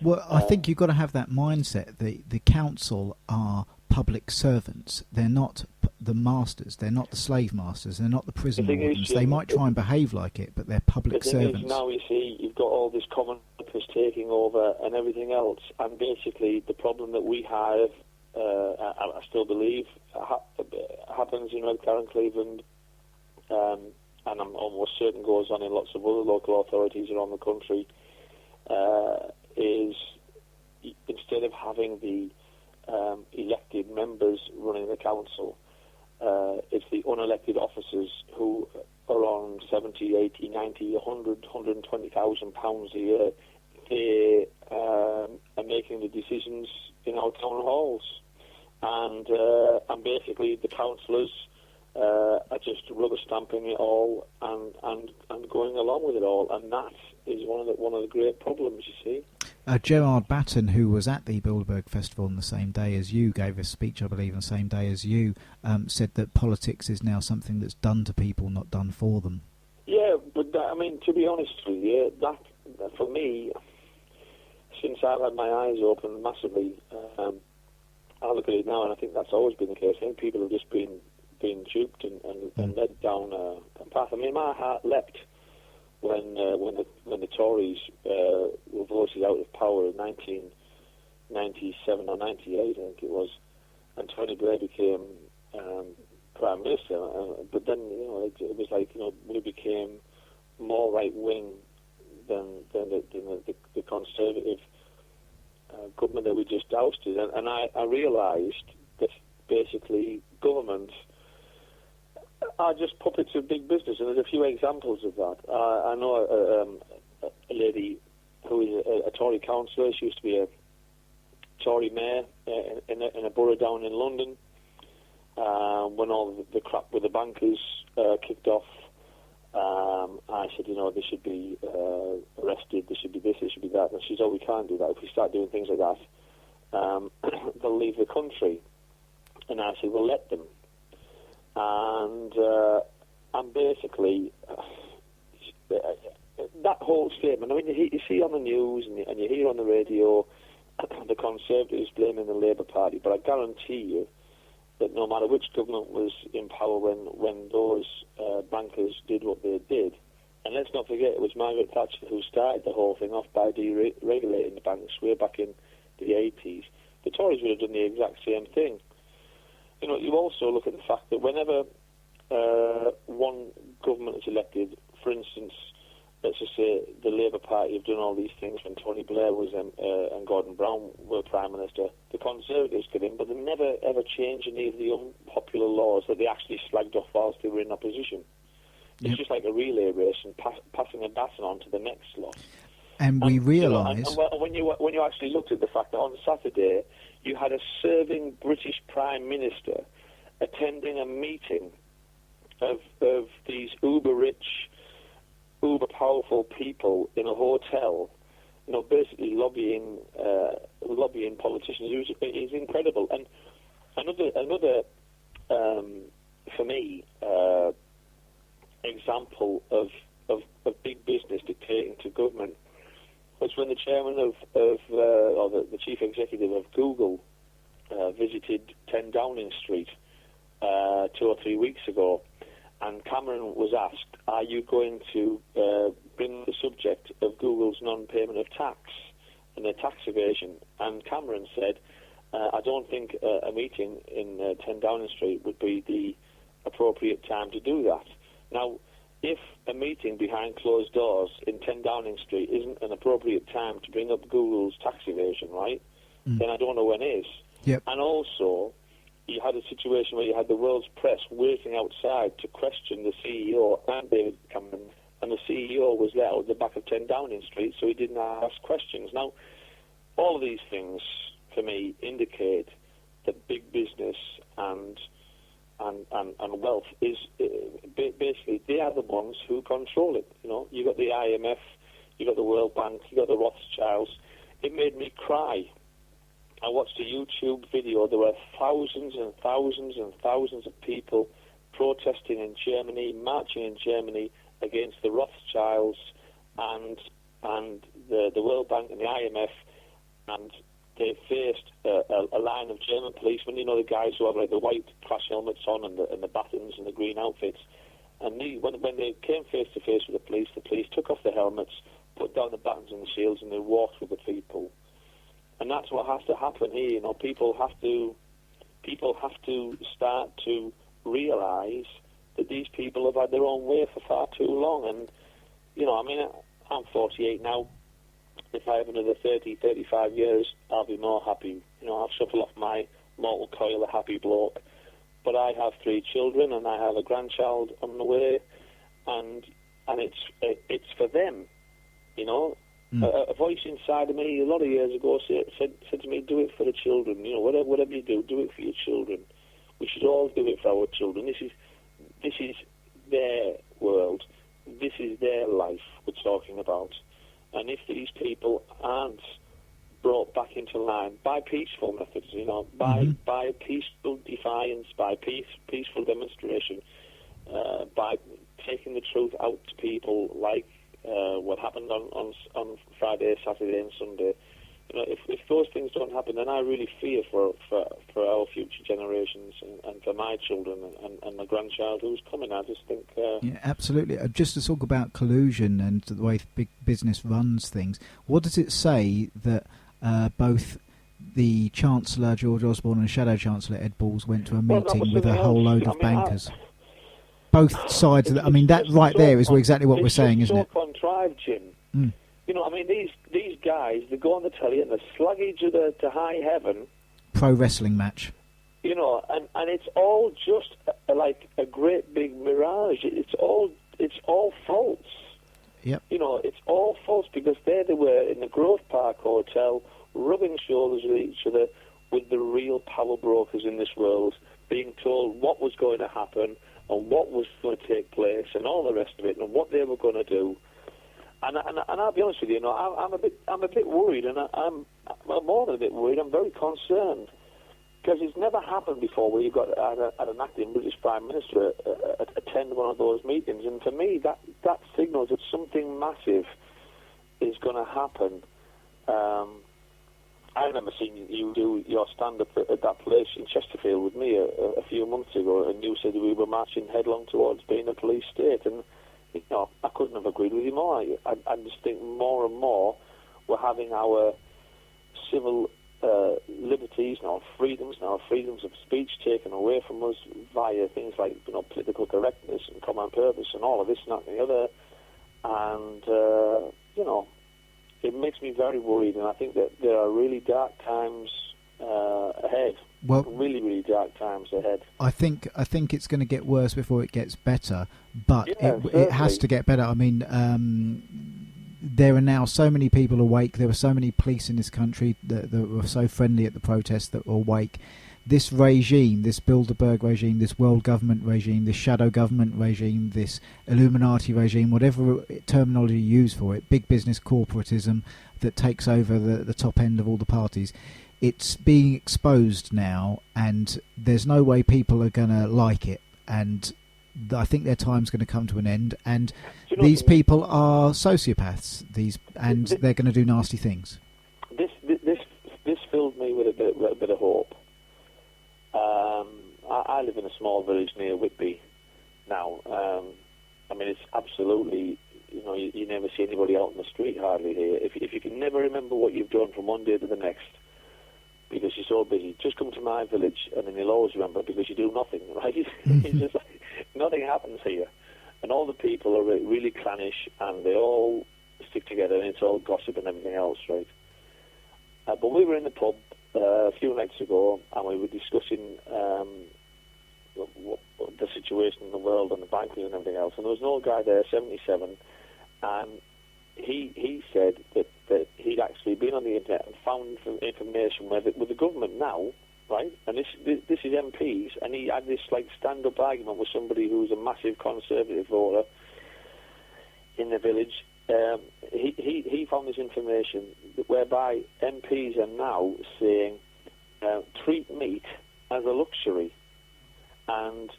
S2: Well, I think you've got to have that mindset. The council are public servants. They're not the masters. They're not the slave masters. They're not the prison wardens. They might try and behave like it, but they're public servants.
S4: Now you see, you've got all this common bankers taking over and everything else. And basically, the problem that we have, I still believe, happens in Redcar and Cleveland, and I'm almost certain goes on in lots of other local authorities around the country, is instead of having the elected members running the council, it's the unelected officers who are on 70, 80, 90, 100, 120,000 pounds a year. They are making the decisions in our town halls, and basically the councillors are just rubber stamping it all and going along with it all, and that is one of the great problems, you see.
S2: Gerard Batten, who was at the Bilderberg Festival on the same day as you, gave a speech, I believe, on the same day as you, said that politics is now something that's done to people, not done for them. Yeah,
S4: but I mean, to be honest with you, that for me, since I've had my eyes open massively, I look at it now, and I think that's always been the case. I think people have just been duped and led down a path. I mean, my heart leapt when the Tories were voted out of power in 1997 or 98, I think it was, and Tony Blair became Prime Minister. But then, it was like, we became more right wing than the Conservative government that we just ousted, and I realised that basically governments are just puppets of big business, and there's a few examples of that. I know a lady who is a Tory councillor. She used to be a Tory mayor in a borough down in London. When all the crap with the bankers kicked off, I said, they should be arrested, there should be this, there should be that. And she said, we can't do that. If we start doing things like that, they'll leave the country. And I said, well, let them. And basically, that whole statement, I mean, you see on the news and you hear on the radio the Conservatives blaming the Labour Party, but I guarantee you that no matter which government was in power when those bankers did what they did, and let's not forget it was Margaret Thatcher who started the whole thing off by deregulating the banks way back in the 80s, the Tories would have done the exact same thing. You also look at the fact that whenever one government is elected, for instance, let's just say the Labour Party have done all these things when Tony Blair was and Gordon Brown were Prime Minister, the Conservatives get in, but they never ever change any of the unpopular laws that they actually slagged off whilst they were in opposition. It's just like a relay race and passing a baton on to the next lot.
S2: And we realise...
S4: when you actually looked at the fact that on Saturday you had a serving British Prime Minister attending a meeting of these uber-rich, uber-powerful people in a hotel, basically lobbying politicians, is incredible. And another for me, example of big business dictating to government was when the chairman or the chief executive of Google visited 10 Downing Street 2 or 3 weeks ago, and Cameron was asked, are you going to bring the subject of Google's non-payment of tax and their tax evasion? And Cameron said, I don't think a meeting in 10 Downing Street would be the appropriate time to do that. Now, if a meeting behind closed doors in 10 Downing Street isn't an appropriate time to bring up Google's tax evasion, right, then I don't know when is.
S2: Yep.
S4: And also, you had a situation where you had the world's press waiting outside to question the CEO and David Cameron, and the CEO was there at the back of 10 Downing Street, so he didn't ask questions. Now, all of these things, for me, indicate that big business and wealth is basically they are the ones who control it. You got the IMF, you got the World Bank, you got the Rothschilds. It made me cry. I watched a YouTube video. There were thousands and thousands and thousands of people protesting in Germany, marching in Germany against the Rothschilds and the World Bank and the IMF, and they faced a line of German policemen, the guys who have like the white crash helmets on and the batons and the green outfits. And when they came face to face with the police took off their helmets, put down the buttons and the shields and they walked with the people. And that's what has to happen here. You know, people have to start to realise that these people have had their own way for far too long. And, you know, I mean, I'm 48 now. If I have another 30, 35 years, I'll be more happy. You know, I'll shuffle off my mortal coil, a happy bloke. But I have 3 children, and I have a grandchild on the way, and it's for them, you know. A voice inside of me a lot of years ago said to me, do it for the children. You know, whatever you do it for your children. We should all do it for our children. This is their world. This is their life we're talking about. And if these people aren't brought back into line by peaceful methods, you know, by peaceful defiance, by peaceful demonstration, by taking the truth out to people, like what happened on Friday, Saturday, and Sunday. You know, if those things don't happen, then I really fear for our future generations and for my children and my grandchild who's coming. I just think...
S2: yeah, absolutely. Just to talk about collusion and the way big business runs things, what does it say that both the Chancellor, George Osborne, and Shadow Chancellor, Ed Balls, went to a meeting with a whole load of bankers? Both sides of that. I mean, that right there is exactly what we're saying, isn't it?
S4: It's so contrived, Jim. You know, I mean, these guys, they go on the telly and they slag each other to high heaven.
S2: Pro wrestling match.
S4: You know, and it's all just like a great big mirage. It's all false.
S2: Yep.
S4: You know, it's all false because there they were in the Grove Park Hotel, rubbing shoulders with each other with the real power brokers in this world, being told what was going to happen and what was going to take place and all the rest of it and what they were going to do. And I'll be honest with you, you know, I'm a bit worried, and I'm more than a bit worried. I'm very concerned because it's never happened before where you've got an acting British Prime Minister attend one of those meetings, and to me that signals that something massive is going to happen. I remember seeing you do your stand-up at that place in Chesterfield with me a few months ago, and you said we were marching headlong towards being a police state, and you know, I couldn't have agreed with you more. I just think more and more we're having our civil liberties, our freedoms of speech taken away from us via things like, you know, political correctness and common purpose and all of this and that and the other. And, you know, it makes me very worried, and I think that there are really dark times ahead.
S2: Well,
S4: really, really dark times ahead.
S2: I think it's going to get worse before it gets better, but it has to get better. I mean, there are now so many people awake. There were so many police in this country that were so friendly at the protest that were awake. This regime, this Bilderberg regime, this world government regime, this shadow government regime, this Illuminati regime, whatever terminology you use for it, big business corporatism that takes over the top end of all the parties, it's being exposed now, and there's no way people are going to like it. And I think their time's going to come to an end. And these people are sociopaths. They're going to do nasty things.
S4: This filled me with a bit of hope. I live in a small village near Whitby now. I mean, it's absolutely, you know, you never see anybody out in the street hardly here. If you can never remember what you've done from one day to the next, because you're so busy, just come to my village and then you'll always remember, because you do nothing, right? It's just like nothing happens here. And all the people are really clannish, and they all stick together, and it's all gossip and everything else, right? But we were in the pub a few nights ago, and we were discussing the situation in the world and the bankers and everything else, and there was an old guy there, 77, and he said that he'd actually been on the internet and found information with the government now, right? And this is MPs, and he had this like stand-up argument with somebody who's a massive Conservative voter in the village. He found this information whereby MPs are now saying treat meat as a luxury, and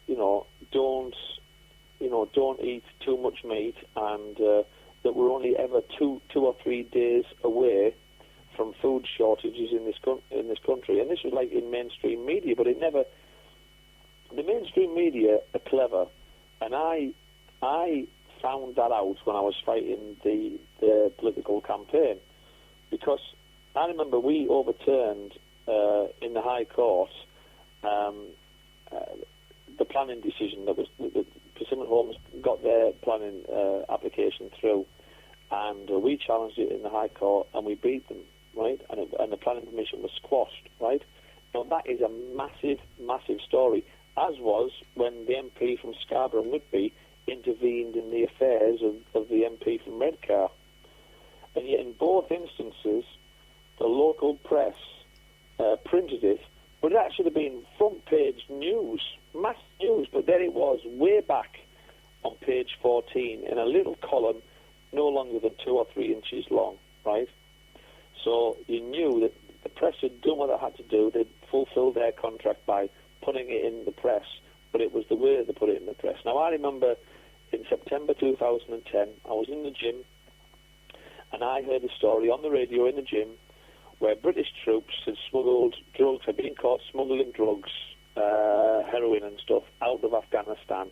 S4: don't eat too much meat, and that we're only ever two or 3 days away from food shortages in this country. And this was like in mainstream media, but the mainstream media are clever, and I found that out when I was fighting the their political campaign. Because I remember we overturned in the High Court the planning decision that was the Persimmon Homes got their planning application through, and we challenged it in the High Court and we beat them, right? And the planning permission was squashed, right? Now that is a massive, massive story, as was when the MP from Scarborough and Whitby intervened in the affairs of the MP from Redcar. And yet in both instances, the local press printed it, but it actually had been front page news, mass news, but there it was, way back on page 14 in a little column no longer than 2 or 3 inches long, right? So you knew that the press had done what they had to do. They'd fulfilled their contract by putting it in the press, but it was the way they put it in the press. Now, I remember in September 2010, I was in the gym, and I heard a story on the radio in the gym where British troops had smuggled drugs, had been caught smuggling drugs, heroin and stuff, out of Afghanistan.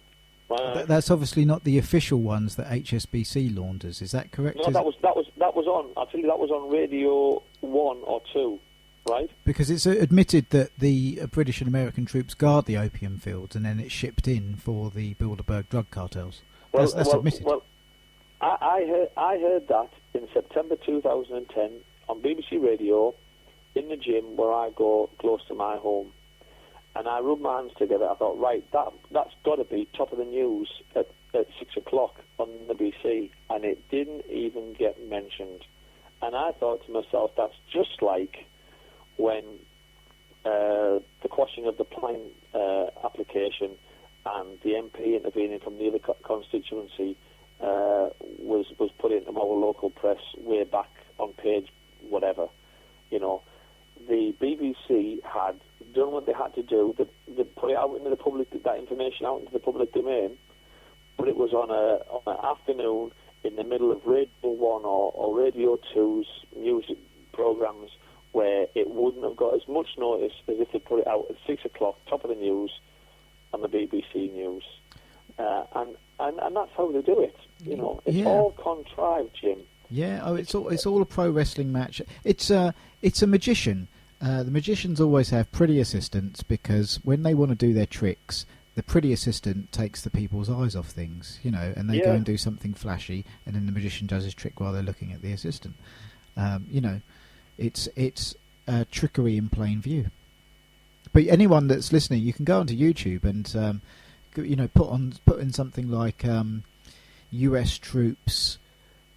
S2: That's obviously not the official ones that HSBC launders. Is that correct?
S4: No, that was on. I'll tell you, that was on Radio 1 or 2, right?
S2: Because it's admitted that the British and American troops guard the opium fields, and then it's shipped in for the Bilderberg drug cartels. That's admitted.
S4: Well, I heard that in September 2010 on BBC Radio in the gym where I go close to my home. And I rubbed my hands together. I thought, right, that's got to be top of the news at 6 o'clock on the BBC. And it didn't even get mentioned. And I thought to myself, that's just like when the quashing of the planning application and the MP intervening from the other constituency was put into our local press way back on page whatever. You know, the BBC had done what they had to do. They put it out into the public, that information out into the public domain, but it was on an afternoon in the middle of Radio 1 or Radio 2's music programmes where it wouldn't have got as much notice as if they put it out at 6 o'clock, top of the news, on the BBC News. And that's how they do it. You know, it's all contrived, Jim.
S2: Yeah, it's all a pro wrestling match. It's a magician. The magicians always have pretty assistants because when they want to do their tricks, the pretty assistant takes the people's eyes off things, you know, and they go and do something flashy, and then the magician does his trick while they're looking at the assistant. You know, it's trickery in plain view. But anyone that's listening, you can go onto YouTube and you know put in something like U.S. troops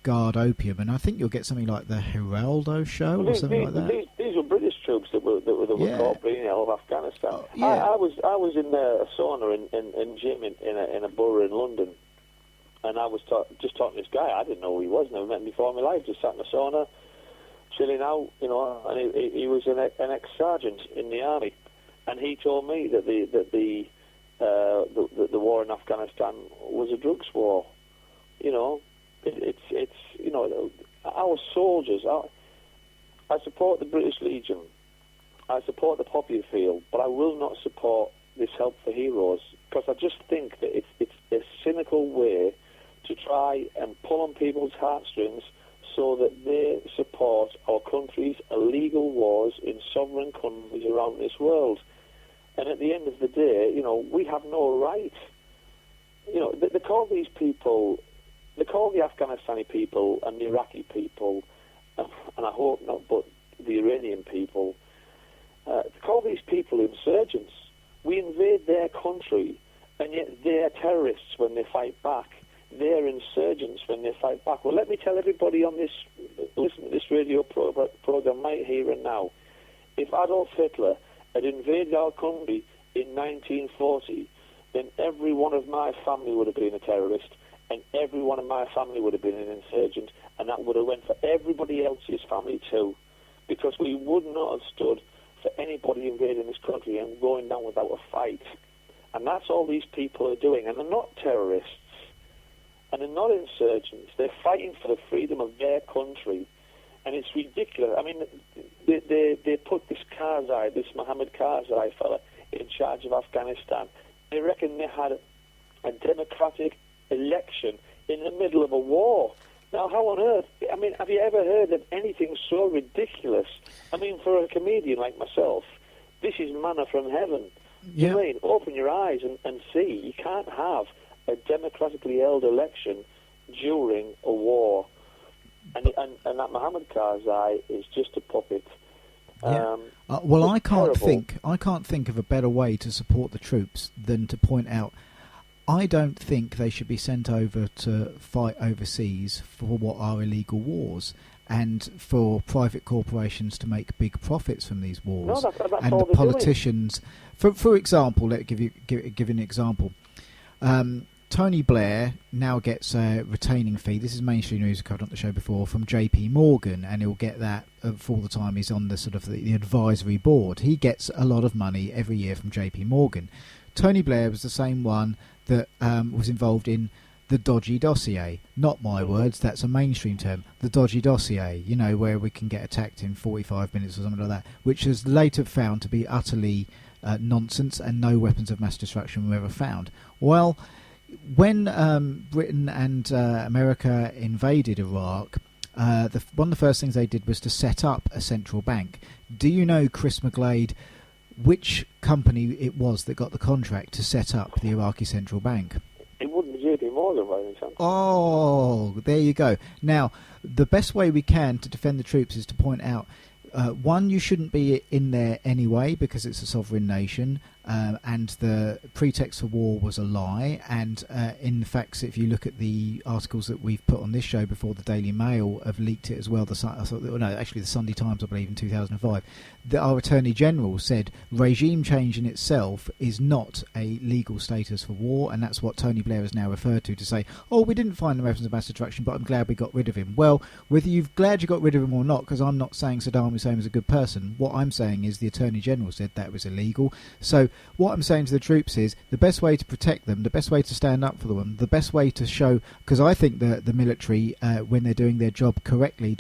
S2: guard opium, and I think you'll get something like the Geraldo Show or something like that.
S4: These were British troops that were caught bringing out of Afghanistan. Oh, yeah. I was in a sauna in gym in a borough in London, and I was just talking to this guy. I didn't know who he was. Never met him before in my life. Just sat in the sauna, chilling out, you know. And he was an ex-sergeant in the army, and he told me that the war in Afghanistan was a drugs war. You know. It's you know, our soldiers. I support the British Legion. I support the Poppy Field, but I will not support this Help for Heroes because I just think that it's a cynical way to try and pull on people's heartstrings so that they support our country's illegal wars in sovereign countries around this world. And at the end of the day, you know, we have no right. You know, they call these people. They call the Afghanistani people and the Iraqi people, and I hope not, but the Iranian people, they call these people insurgents. We invade their country, and yet they're terrorists when they fight back. They're insurgents when they fight back. Well, let me tell everybody on this, listen to this radio program right here and now. If Adolf Hitler had invaded our country in 1940, then every one of my family would have been a terrorist. And every one of my family would have been an insurgent, and that would have went for everybody else's family too, because we would not have stood for anybody invading this country and going down without a fight. And that's all these people are doing, and they're not terrorists, and they're not insurgents. They're fighting for the freedom of their country, and it's ridiculous. I mean, they put this Karzai, this Mohammed Karzai fella, in charge of Afghanistan. They reckon they had a democratic election in the middle of a war. Now, how on earth? I mean, have you ever heard of anything so ridiculous? I mean, for a comedian like myself, this is manna from heaven.
S2: Yeah.
S4: You know what I mean? Open your eyes and see. You can't have a democratically held election during a war. And that Mohammed Karzai is just a puppet.
S2: Yeah. Well, I can't
S4: terrible.
S2: think of a better way to support the troops than to point out. I don't think they should be sent over to fight overseas for what are illegal wars and for private corporations to make big profits from these wars.
S4: No, that's
S2: and
S4: all
S2: the
S4: they're
S2: politicians, for example, let me give an example. Tony Blair now gets a retaining fee. This is mainstream news, I've covered on the show before, from J.P. Morgan, and he'll get that for all the time he's on the sort of the advisory board. He gets a lot of money every year from J.P. Morgan. Tony Blair was the same one that was involved in the dodgy dossier. Not my words, that's a mainstream term. The dodgy dossier, you know, where we can get attacked in 45 minutes or something like that, which was later found to be utterly nonsense, and no weapons of mass destruction were ever found. Well, when Britain and America invaded Iraq, one of the first things they did was to set up a central bank. Do you know, Chris McGlade, which company it was that got the contract to set up the Iraqi central bank?
S4: It wouldn't be JP Morgan by any chance.
S2: Oh, there you go. Now, the best way we can to defend the troops is to point out, one, you shouldn't be in there anyway because it's a sovereign nation, and the pretext for war was a lie. And in fact, if you look at the articles that we've put on this show before, the Daily Mail have leaked it as well. The Sunday Times, I believe, in 2005. Our Attorney General said regime change in itself is not a legal status for war, and that's what Tony Blair has now referred to say, oh, we didn't find the weapons of mass destruction, but I'm glad we got rid of him. Well, whether you're glad you got rid of him or not, because I'm not saying Saddam Hussein was a good person, what I'm saying is the Attorney General said that was illegal. So what I'm saying to the troops is the best way to protect them, the best way to stand up for them, the best way to show, because I think the military, when they're doing their job correctly,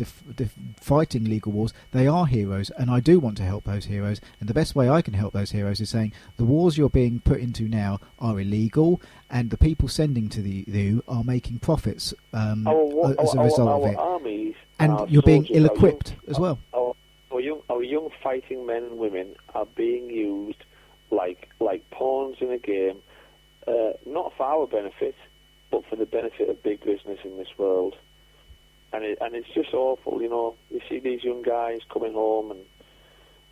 S2: fighting legal wars, they are heroes, and I do want to help those heroes, and the best way I can help those heroes is saying the wars you're being put into now are illegal, and the people sending to you are making profits as a result of it.
S4: Armies,
S2: and you're being ill-equipped as well.
S4: Our young fighting men and women are being used like pawns in a game, not for our benefit, but for the benefit of big business in this world. And it's just awful, you know. You see these young guys coming home and,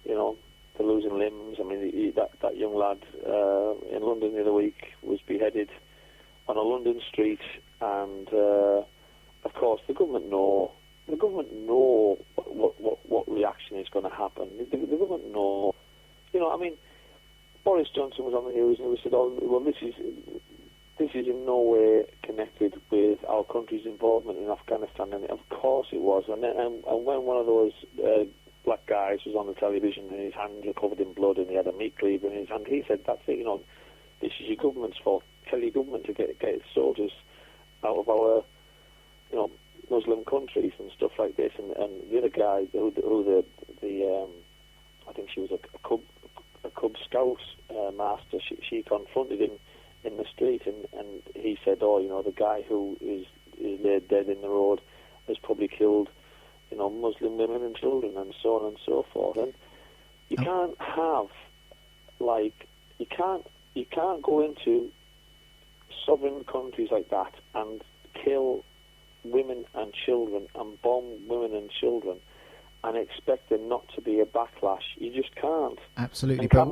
S4: you know, they're losing limbs. I mean, that young lad in London the other week was beheaded on a London street, and of course the government know what reaction is going to happen. The government know, you know. I mean, Boris Johnson was on the news and he said, "Oh, well, this is in no way connected with our country's involvement in Afghanistan," and of course it was. And when one of those black guys was on the television and his hands were covered in blood and he had a meat cleaver in his hand, he said, "That's it, you know, this is your government's fault. Tell your government to get its soldiers out of our, you know, Muslim countries and stuff like this." And the other guy, who I think she was a Cub Scout master, she confronted him in the street, and he said, "Oh, you know, the guy who is laid dead in the road has probably killed, you know, Muslim women and children," and so on and so forth. And you can't have, like, you can't go into sovereign countries like that and kill women and children and bomb women and children and expect there not to be a backlash. You just can't.
S2: Absolutely,
S4: but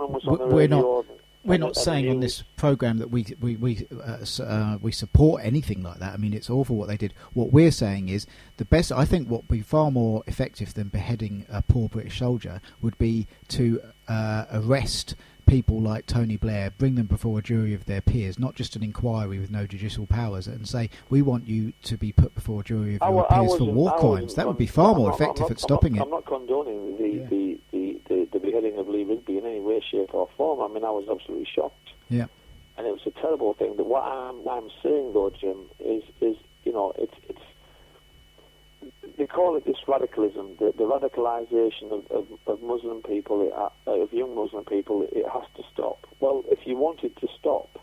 S2: we're not saying on this program that we support anything like that. I mean, it's awful what they did. What we're saying is the best. I think what would be far more effective than beheading a poor British soldier would be to arrest people like Tony Blair, bring them before a jury of their peers, not just an inquiry with no judicial powers, and say, we want you to be put before a jury of your peers for war crimes. That would be far more effective at stopping it.
S4: I'm not condoning the beheading of Lee Rigby in any way, shape or form. I mean, I was absolutely shocked.
S2: Yeah.
S4: And it was a terrible thing. But what I'm saying, though, Jim, is you know, it's they call it this radicalism, the radicalisation of Muslim people, of young Muslim people. It has to stop. Well, if you wanted to stop,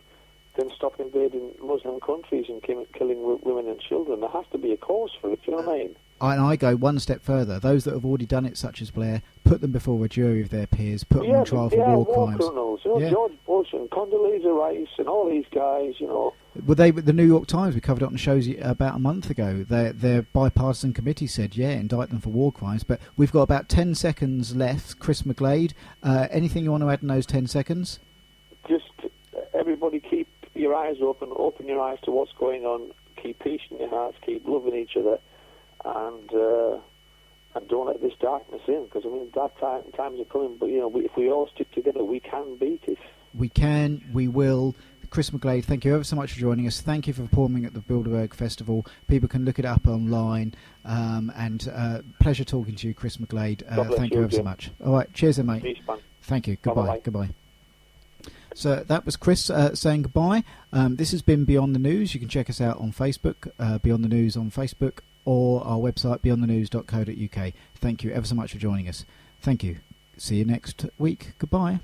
S4: then stop invading Muslim countries and killing women and children. There has to be a cause for it. Do you know what I mean?
S2: I go one step further. Those that have already done it, such as Blair, put them before a jury of their peers, put them on trial for war crimes.
S4: Criminals, George Bush and Condoleezza Rice and all these guys,
S2: Well, the New York Times, we covered it on the shows about a month ago. Their bipartisan committee said, indict them for war crimes. But we've got about 10 seconds left. Chris McGlade, anything you want to add in those 10 seconds?
S4: Just everybody keep your eyes open your eyes to what's going on, keep peace in your hearts, keep loving each other, and don't let this darkness in, because dark times are coming, but if we all stick together, we can beat it. We can, we will. Chris McGlade, thank you ever so much for joining us. Thank you for performing at the Bilderberg Festival. People can look it up online, and pleasure talking to you, Chris McGlade. Thank you ever so much. All right, cheers then, mate. Peace, man. Thank you. Goodbye. Goodbye. So that was Chris saying goodbye. This has been Beyond the News. You can check us out on Facebook, Beyond the News on Facebook, or our website, beyondthenews.co.uk. Thank you ever so much for joining us. Thank you. See you next week. Goodbye.